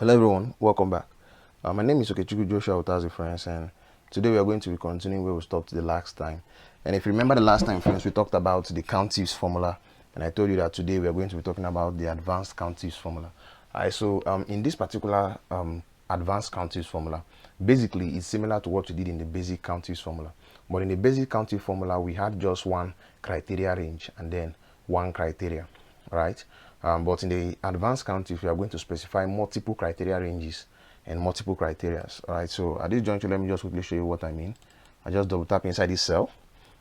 Hello everyone, welcome back. My name is Okechukwu Joshua Otazi, friends, and today we are going to be continuing where we stopped the last time. And if you remember the last time, friends, we talked about the countifs formula, and I told you that today we are going to be talking about the advanced countifs formula. Alright, so in this particular advanced countifs formula, basically it's similar to what we did in the basic countifs formula. But in the basic countif formula, we had just one criteria range and then one criteria, right? But in the advanced countif, we are going to specify multiple criteria ranges and multiple criteria. All right, so at this juncture, let me just quickly show you what I mean. I just double tap inside this cell.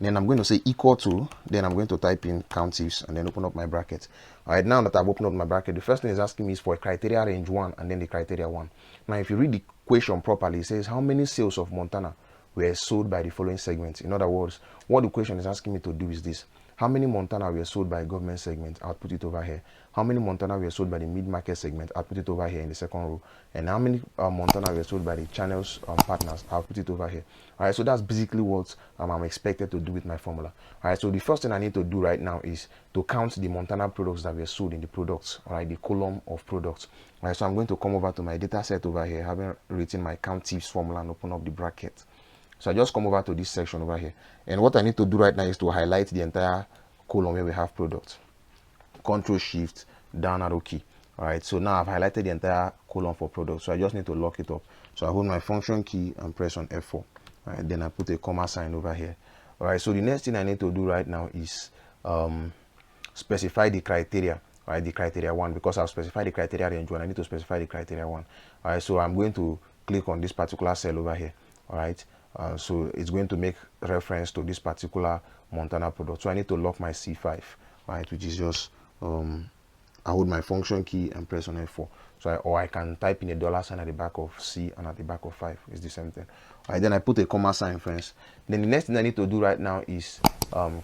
Then I'm going to say equal to, then I'm going to type in countifs and then open up my bracket. All right, now that I've opened up my bracket, the first thing it's asking me is for a criteria range 1 and then the criteria 1. Now, if you read the question properly, it says how many sales of Montana were sold by the following segments. In other words, what the question is asking me to do is this: how many Montana were sold by government segment? I'll put it over here. How many Montana were sold by the mid-market segment? I'll put it over here in the second row. And how many Montana were sold by the channels partners? I'll put it over here. All right, so that's basically what I'm expected to do with my formula. All right, so the first thing I need to do right now is to count the Montana products that were sold in the products, all right, the column of products. All right, so I'm going to come over to my data set over here, having written my countifs formula, and open up the bracket. So I just come over to this section over here. And what I need to do right now is to highlight the entire column where we have products. Control Shift down arrow key. All right, so now I've highlighted the entire column for products. So I just need to lock it up. So I hold my function key and press on F4. All right, then I put a comma sign over here. All right, so the next thing I need to do right now is specify the criteria. All right, the criteria 1, because I've specified the criteria range 1, I need to specify the criteria 1. All right, so I'm going to click on this particular cell over here. All right, so it's going to make reference to this particular Montana product. So I need to lock my C5, right, which is just I hold my function key and press on F4. So or I can type in a $sign at the back of C and at the back of 5. It's the same thing. All right, then I put a comma sign, friends. Then the next thing I need to do right now is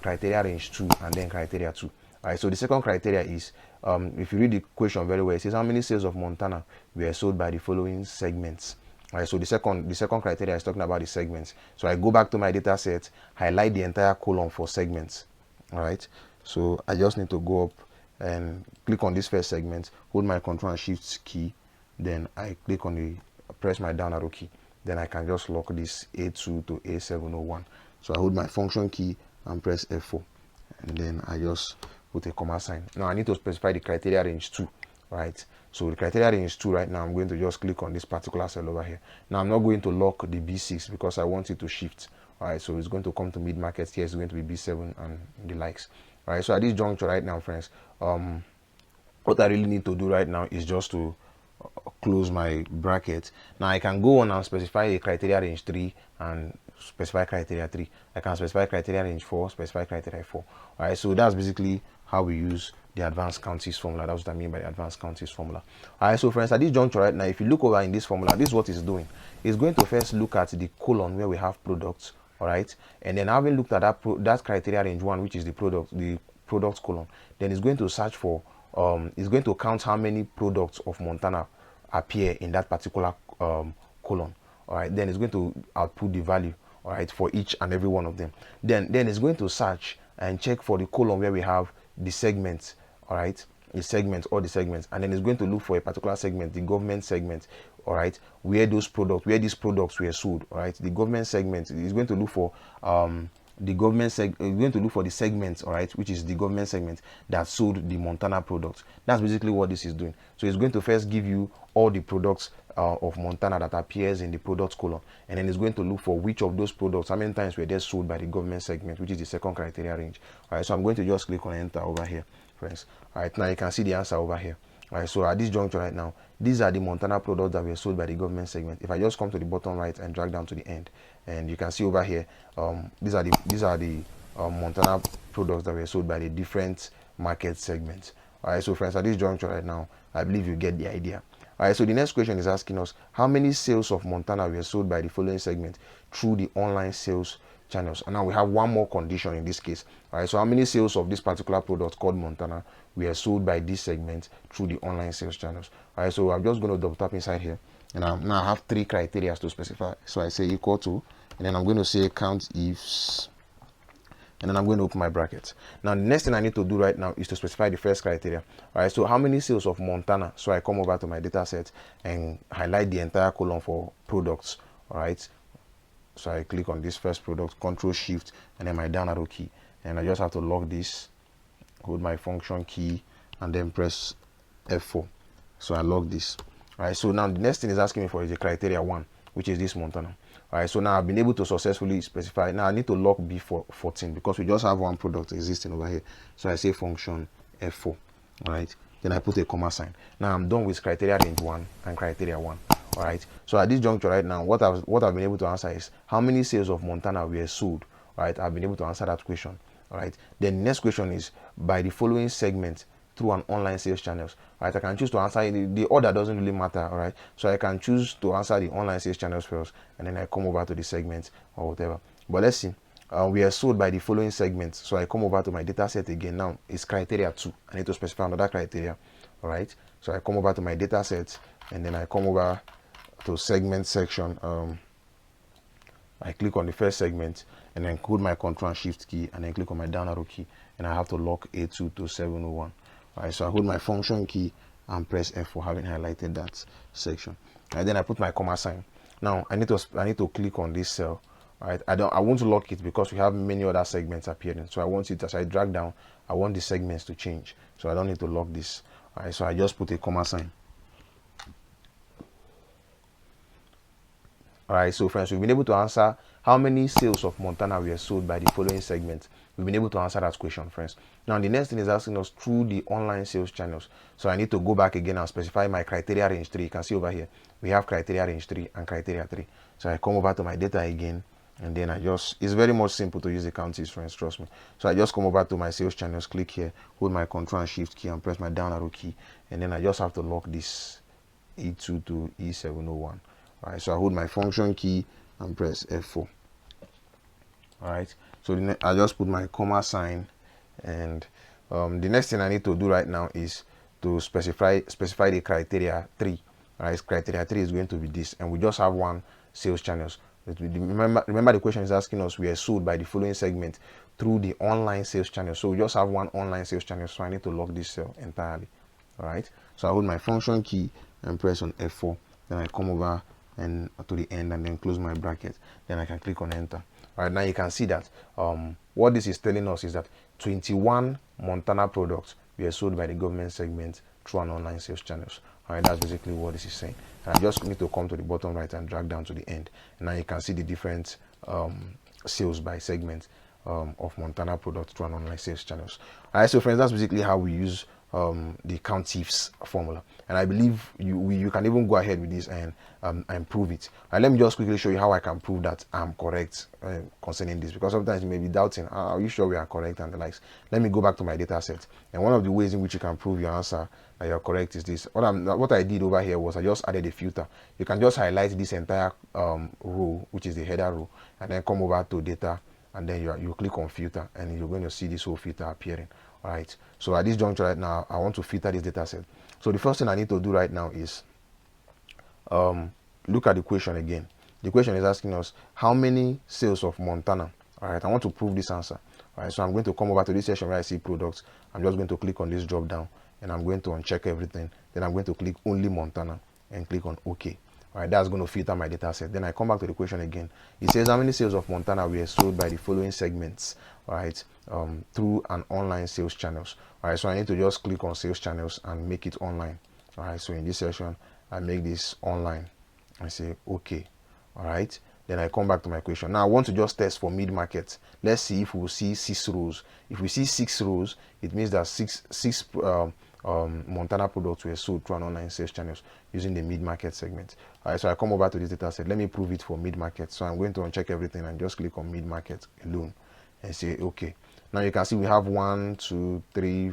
criteria range 2 and then criteria 2. All right, so the second criteria is, if you read the question very well, it says how many sales of Montana were sold by the following segments. All right, so the second criteria is talking about the segments. So I go back to my data set, highlight the entire column for segments. All right, so I just need to go up and click on this first segment, hold my Control and Shift key, then I click on press my down arrow key. Then I can just lock this A2 to A701. So I hold my function key and press F4, and then I just put a comma sign. Now I need to specify the criteria range 2. Right, so the criteria range 2 right now, I'm going to just click on this particular cell over here. Now I'm not going to lock the B6 because I want it to shift. All right, so it's going to come to mid-market. Here it's going to be B7 and the likes. All right, so at this juncture right now, friends, what I really need to do right now is just to close my bracket. Now I can go on and specify a criteria range 3 and specify criteria 3. I can specify criteria range 4, specify criteria 4. All right, so that's basically how we use the advanced countifs formula. That's what I mean by the advanced countifs formula. All right, so friends, at this juncture right now, if you look over in this formula, this is what it's doing. It's going to first look at the column where we have products. All right, and then having looked at that criteria range 1, which is the products column, then it's going to search for it's going to count how many products of Montana appear in that particular column. All right, then it's going to output the value, all right, for each and every one of them. Then it's going to search and check for the column where we have the segments, all right, the segments, all the segments, and then it's going to look for a particular segment, the government segment, all right, where these products were sold. All right, the government segment is going to look for the segments, all right, which is the government segment that sold the Montana products. That's basically what this is doing. So it's going to first give you all the products of Montana that appears in the products column, and then it's going to look for which of those products, how many times were they sold by the government segment, which is the second criteria range. All right, so I'm going to just click on enter over here, friends. All right, now you can see the answer over here. All right, so at this juncture right now, these are the Montana products that were sold by the government segment. If I just come to the bottom right and drag down to the end, and you can see over here, these are the Montana products that were sold by the different market segments. All right, so friends, at this juncture right now, I believe you get the idea. All right, so the next question is asking us how many sales of Montana were sold by the following segment through the online sales channels. And now we have one more condition in this case. All right, so how many sales of this particular product called Montana were sold by this segment through the online sales channels. All right, so I'm just going to double tap inside here, and now I have 3 criteria to specify. So I say equal to, and then I'm going to say count ifs and then I'm going to open my brackets. Now the next thing I need to do right now is to specify the first criteria. All right, so how many sales of Montana? So I come over to my data set and highlight the entire column for products. All right, so I click on this first product, Control Shift, and then my down arrow key, and I just have to lock this, hold my function key, and then press F4. So I lock this. All right, so now the next thing is asking me for is the criteria 1, which is this Montana. All right, so now I've been able to successfully specify. Now I need to lock B14 because we just have one product existing over here. So I say function F4. All right, then I put a comma sign. Now I'm done with criteria range 1 and criteria 1. All right, so at this juncture right now, what I've been able to answer is how many sales of Montana were sold. All right, I've been able to answer that question. All right, then the next question is by the following segment through an online sales channels. All right, I can choose to answer it. The order doesn't really matter. All right, so I can choose to answer the online sales channels first, and then I come over to the segment or whatever. But let's see. We are sold by the following segments. So I come over to my data set again. Now it's criteria 2. I need to specify another criteria. All right, so I come over to my data set, and then I come over to segment section. I click on the first segment, and then hold my Control and Shift key, and then click on my down arrow key, and I have to lock A2 to 701. All right, so I hold my function key and press F for having highlighted that section. And then I put my comma sign. Now I need to click on this cell. All right, I want to lock it because we have many other segments appearing. So I want it, as I drag down, I want the segments to change. So I don't need to lock this. All right, so I just put a comma sign. All right, so friends, we've been able to answer how many sales of Montana were sold by the following segments. We've been able to answer that question, friends. Now, the next thing is asking us through the online sales channels. So I need to go back again and specify my criteria range 3. You can see over here, we have criteria range 3 and criteria 3. So I come over to my data again, and then it's very much simple to use the counties, friends, trust me. So I just come over to my sales channels, click here, hold my Control and Shift key, and press my down arrow key. And then I just have to lock this E2 to E701. All right, so I hold my function key and press F4. All right, so I just put my comma sign, and the next thing I need to do right now is to specify the criteria 3. All right, criteria 3 is going to be this, and we just have one sales channels. Remember the question is asking us we are sold by the following segment through the online sales channel. So we just have one online sales channel, so I need to lock this cell entirely. All right, so I hold my function key and press on F4. Then I come over and to the end and then close my bracket. Then I can click on enter. All right, now you can see that what this is telling us is that 21 Montana products were sold by the government segment through an online sales channels. All right, that's basically what this is saying. And I just need to come to the bottom right and drag down to the end. And now you can see the different sales by segment of Montana products through an online sales channels. All right, so friends, that's basically how we use the COUNTIFs formula, and I believe you can even go ahead with this and prove it. Let me just quickly show you how I can prove that I'm correct concerning this, because sometimes you may be doubting, are you sure we are correct and the likes. Let me go back to my data set, and one of the ways in which you can prove your answer that you're correct is this. What I did over here was I just added a filter. You can just highlight this entire row, which is the header row, and then come over to data, and then you click on filter, and you're going to see this whole filter appearing. All right, so at this juncture right now, I want to filter this data set. So the first thing I need to do right now is look at the question again. The question is asking us how many sales of Montana. All right, I want to prove this answer. All right, so I'm going to come over to this section where I see products. I'm just going to click on this drop down, and I'm going to uncheck everything. Then I'm going to click only Montana and click on OK. All right, that's going to filter my data set. Then I come back to the question again. It says how many sales of Montana were sold by the following segments, all right, through an online sales channels. All right, so I need to just click on sales channels and make it online. All right, so in this section, I make this online. I say OK. All right, then I come back to my question. Now I want to just test for mid-market. Let's see if we will see 6 rows. If we see 6 rows, it means that six Montana products were sold through an online sales channels using the mid-market segment. All right, so I come over to this data set. Let me prove it for mid-market. So I'm going to uncheck everything and just click on mid-market alone and say OK. Now you can see we have 1, 2, 3,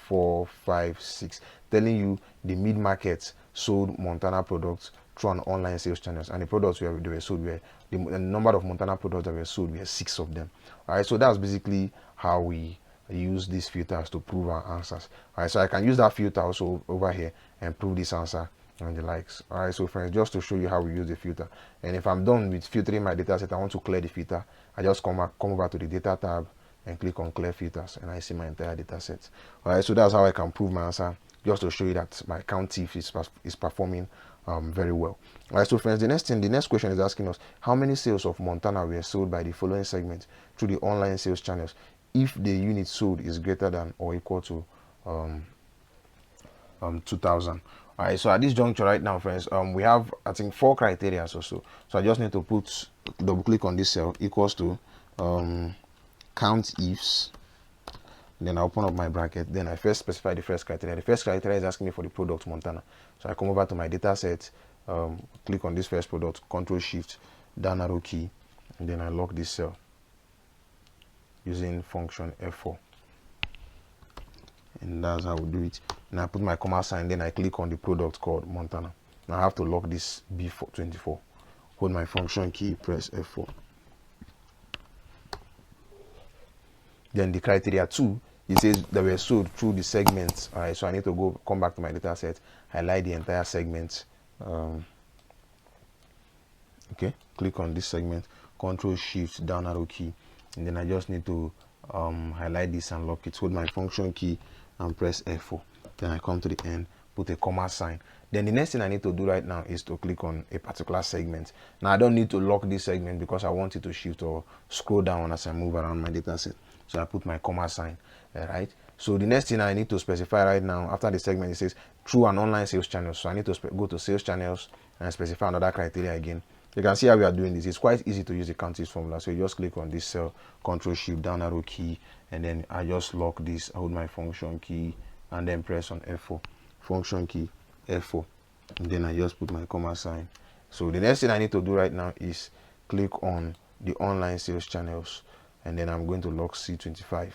4, 5, 6 telling you the mid-market sold Montana products through an online sales channels, and the products they were sold were the number of Montana products that were sold were 6 of them. All right, so that's basically how we use these filters to prove our answers. All right, so I can use that filter also over here and prove this answer and the likes. All right, so friends, just to show you how we use the filter, and if I'm done with filtering my data set, I want to clear the filter. I just come over to the data tab and click on clear filters, and I see my entire data set. All right, so that's how I can prove my answer, just to show you that my count if is performing very well. All right, so friends, the next question is asking us how many sales of Montana were sold by the following segments through the online sales channels if the unit sold is greater than or equal to 2000. All right, so at this juncture right now, friends, we have, I think, 4 criteria or so. So I just need to double click on this cell, equals to count ifs. Then I open up my bracket. Then I first specify the first criteria. The first criteria is asking me for the product Montana. So I come over to my data set, click on this first product, Control Shift, down arrow key, and then I lock this cell using function F4. And that's how we do it. And I put my comma sign, then I click on the product called Montana. Now I have to lock this B24. Hold my function key, press F4. Then the criteria 2, it says that were sold through the segments. All right, so I need to come back to my data set, highlight the entire segment. Okay, click on this segment, Control Shift, down arrow key, and then I just need to highlight this and lock it. Hold my function key and press F4. Then I come to the end, put a comma sign. Then the next thing I need to do right now is to click on a particular segment. Now I don't need to lock this segment because I want it to shift or scroll down as I move around my data set. So I put my comma sign, right? So the next thing I need to specify right now after the segment, it says through an online sales channel. So I need to go to sales channels and specify another criteria again. You can see how we are doing this. It's quite easy to use the count ifs formula. So you just click on this cell, Control Shift, down arrow key, and then I just lock this, hold my function key, and then press on F4. Function key, F4. And then I just put my comma sign. So the next thing I need to do right now is click on the online sales channels, and then I'm going to lock C25.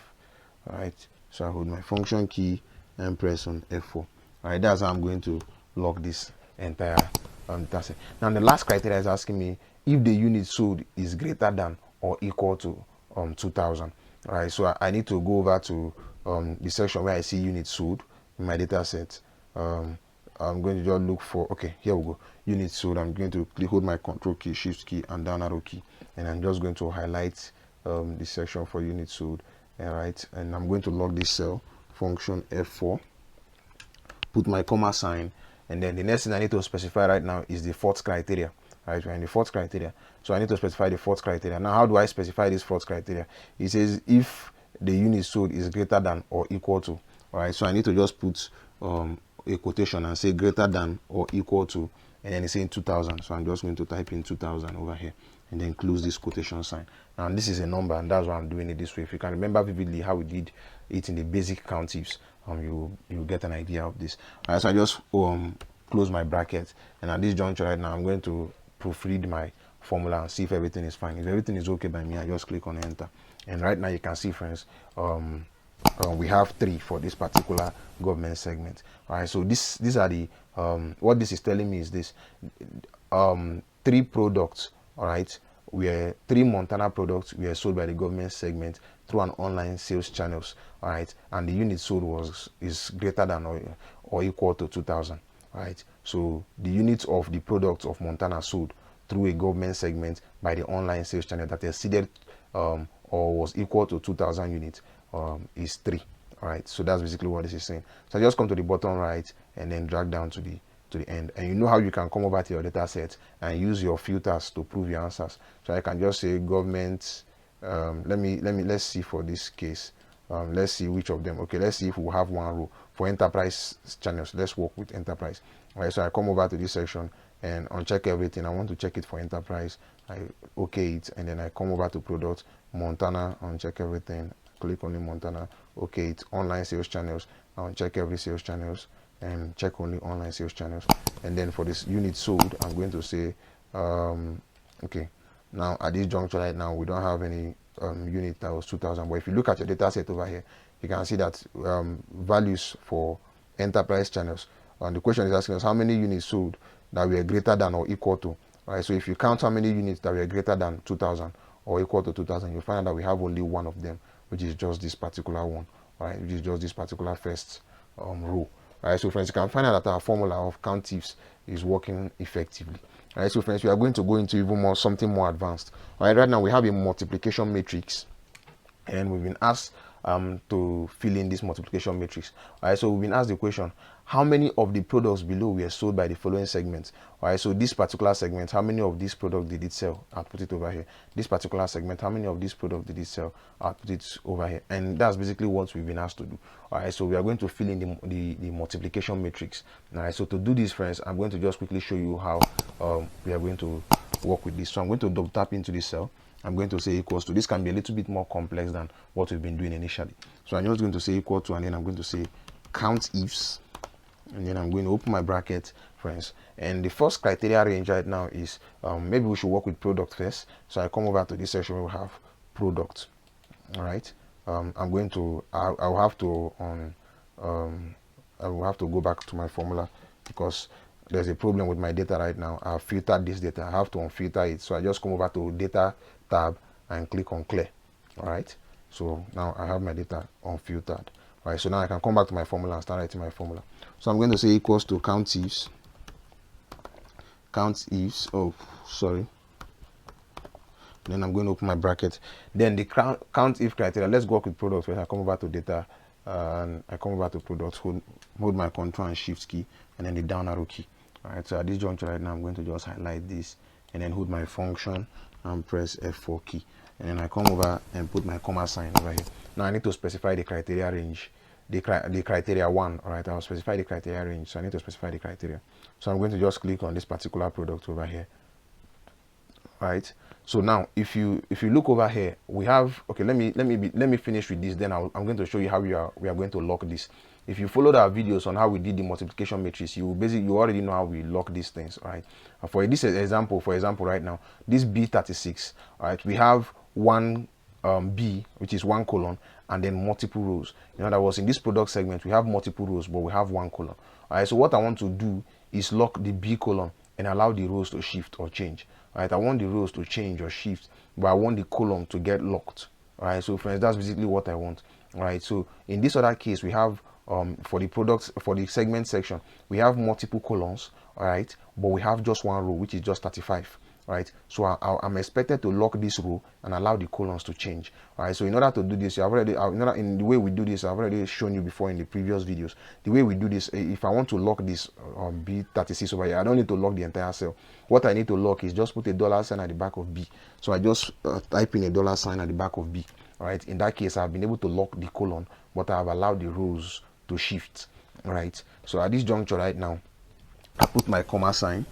All right, so I hold my function key and press on F4. All right, that's how I'm going to lock this entire dataset. Now the last criteria is asking me if the unit sold is greater than or equal to 2000. All right, so I need to go over to the section where I see units sold in my data set. I'm going to just look for, okay, here we go, units sold. I'm going to hold my control key, shift key, and down arrow key, and I'm just going to highlight the section for units sold. All right, and I'm going to lock this cell, function F4, put my comma sign, and then the next thing I need to specify right now is the fourth criteria. All right, we're in the fourth criteria, so I need to specify the fourth criteria. Now how do I specify this fourth criteria? It says if the unit sold is greater than or equal to. All right, so I need to just put a quotation and say greater than or equal to, and then it's saying 2000. So I'm just going to type in 2000 over here and then close this quotation sign. Now this is a number, and that's why I'm doing it this way. If you can remember vividly how we did it in the basic count ifs, you get an idea of this. All right, so I just close my bracket, and at this juncture right now I'm going to proofread my formula and see if everything is fine. If everything is okay by me, I just click on enter, and right now you can see, friends, we have 3 for this particular government segment. All right, so these are the what this is telling me is this: 3 products, all right, where 3 Montana products were sold by the government segment through an online sales channels, all right, and the unit sold is greater than or equal to 2000. All right, so the units of the products of Montana sold through a government segment by the online sales channel that exceeded or was equal to 2000 units is 3. All right, so that's basically what this is saying. So I just come to the bottom right and then drag down to the end, and you know how you can come over to your data set and use your filters to prove your answers. So I can just say government. Let's see for this case. Let's see which of them. Okay, let's see if we have one row for enterprise channels. Let's work with enterprise. All right, so I come over to this section and uncheck everything. I want to check it for enterprise. I okay it, and then I come over to product Montana, uncheck everything, click only Montana, okay it, online sales channels, I uncheck every sales channels and check only online sales channels. And then for this unit sold, I'm going to say okay, now at this juncture right now we don't have any unit that was 2000, but if you look at your data set over here, you can see that values for enterprise channels, and the question is asking us how many units sold that were greater than or equal to. Right, so if you count how many units that were greater than 2000 or equal to 2000, you'll find out that we have only one of them, which is just this particular one, right, which is just this particular first row. Right, so friends, you can find out that our formula of count ifs is working effectively. All right, so friends, we are going to go into even more something more advanced. All right, right now we have a multiplication matrix. and we've been asked to fill in this multiplication matrix. All right, so we've been asked the question, how many of the products below were sold by the following segments? All right, so this particular segment, how many of these products did it sell? I'll put it over here. This particular segment, how many of these products did it sell? I'll put it over here. And that's basically what we've been asked to do. All right, so we are going to fill in the multiplication matrix. All right, so to do this, friends, I'm going to just quickly show you how we are going to work with this. So I'm going to double tap into this cell. I'm going to say equals to. This can be a little bit more complex than what we've been doing initially. So I'm just going to say equal to, and then I'm going to say count ifs, and then I'm going to open my bracket, friends. And the first criteria range right now is maybe we should work with product first. So I come over to this section where we have product. All right. I'm going to. I'll have to I will have to go back to my formula because there's a problem with my data right now. I've filtered this data. I have to unfilter it. So I just come over to data tab and click on clear. All right, so now I have my data unfiltered. All right, so now I can come back to my formula and start writing my formula. So I'm going to say equals to count ifs, oh sorry, then I'm going to open my bracket. Then the count if criteria, let's work with products. When I come over to data and I come over to products, hold my control and shift key and then the down arrow key. All right, so at this juncture right now I'm going to just highlight this and then hold my function and press F4 key, and then I come over and put my comma sign over here. Now I need to specify the criteria range, the criteria 1. All right, I'll specify the criteria range, so I need to specify the criteria. So I'm going to just click on this particular product over here. All right, so now if you look over here, we have, okay, let me finish with this, then I'm going to show you how we are going to lock this. If you followed our videos on how we did the multiplication matrix, you already know how we lock these things. All right, for this example, right now, this B36, all right, we have one B, which is 1 column, and then multiple rows. In other words, in this product segment we have multiple rows, but we have 1 column. All right, so what I want to do is lock the B column and allow the rows to shift or change. All right, I want the rows to change or shift, but I want the column to get locked. All right, so friends, that's basically what I want. All right, so in this other case, we have for the segment section, we have multiple columns. All right, but we have just 1 row, which is just 35. All right, so I'm expected to lock this row and allow the columns to change. All right, so in order to do this, in the way we do this, I've already shown you before in the previous videos. The way we do this, if I want to lock this B36 over here, I don't need to lock the entire cell. What I need to lock is just put a $sign at the back of B. So I just type in a $sign at the back of B. All right, in that case, I've been able to lock the column, but I've allowed the rows to shift. All right, so at this juncture right now, I put my comma sign.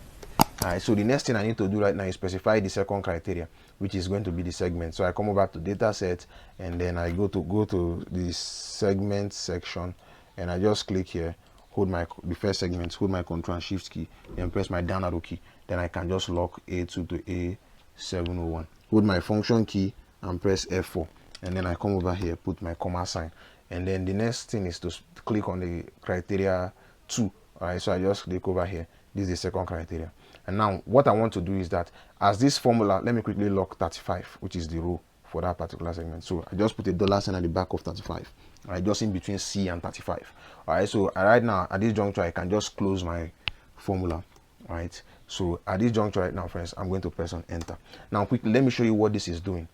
All right, so the next thing I need to do right now is specify the second criteria, which is going to be the segment. So I come over to dataset, and then I go to the segment section, and I just click here, hold the first segment, hold my control and shift key, and press my down arrow key. Then I can just lock A2 to A701. Hold my function key and press F4, and then I come over here, put my comma sign, and then the next thing is to click on the criteria 2. All right, so I just click over here. This is the second criteria. And now what I want to do is that as this formula, let me quickly lock 35, which is the row for that particular segment. So I just put a $sign at the back of 35. All right, just in between C and 35. All right, so right now at this juncture, I can just close my formula. All right, so at this juncture right now, friends, I'm going to press on enter. Now quickly, let me show you what this is doing.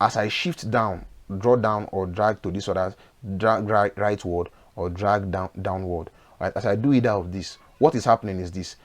As I shift down, draw down or drag to this other, drag rightward or drag downward. All right, as I do either of this, what is happening is this.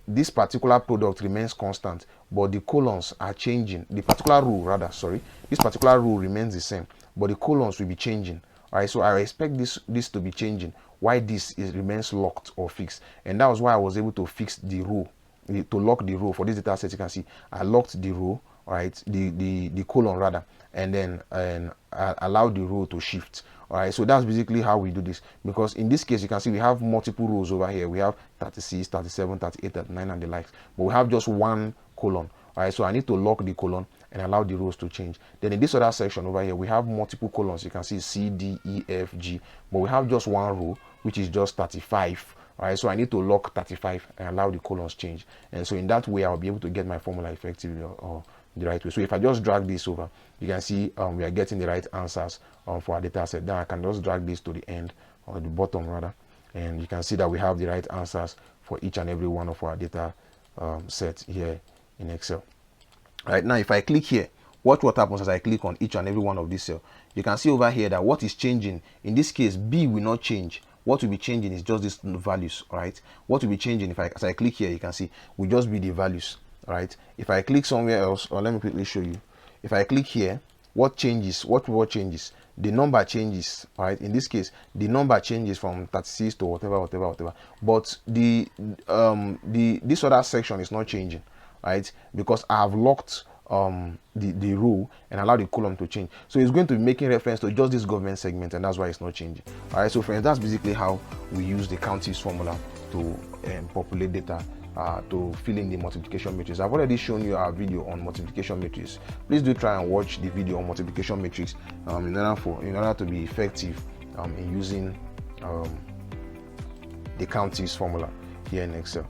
This particular product remains constant, but the columns are changing. The particular row, rather, sorry, this particular row remains the same, but the columns will be changing. All right, so I expect this to be changing. Why this remains locked or fixed, and that was why I was able to fix the row, to lock the row for this data set. You can see I locked the row, all right, the column rather, and then I allowed the row to shift. All right, so that's basically how we do this, because in this case you can see we have multiple rows over here. We have 36, 37, 38, 39 and the likes, but we have just 1 column. All right, so I need to lock the column and allow the rows to change. Then in this other section over here, we have multiple columns. You can see C, D, E, F, G, but we have just 1 row, which is just 35. All right, so I need to lock 35 and allow the columns change. And so in that way, I'll be able to get my formula effectively or the right way. So if I just drag this over, you can see we are getting the right answers for our data set. Then I can just drag this to the end, or the bottom rather, and you can see that we have the right answers for each and every one of our data sets here in Excel. Right now, if I click here, watch what happens as I click on each and every one of these cells. You can see over here that what is changing in this case, B will not change. What will be changing is just these values. All right, what will be changing as I click here, you can see will just be the values. All right, if I click somewhere else, or let me quickly show you. If I click here, what changes? What changes? The number changes. All right, in this case the number changes from 36 to whatever, but this other section is not changing, right? Because I have locked the row and allow the column to change. So it's going to be making reference to just this government segment, and that's why it's not changing. All right, so friends, that's basically how we use the counties formula to populate data, to fill in the multiplication matrix. I've already shown you our video on multiplication matrix. Please do try and watch the video on multiplication matrix in order to be effective in using the counties formula here in Excel.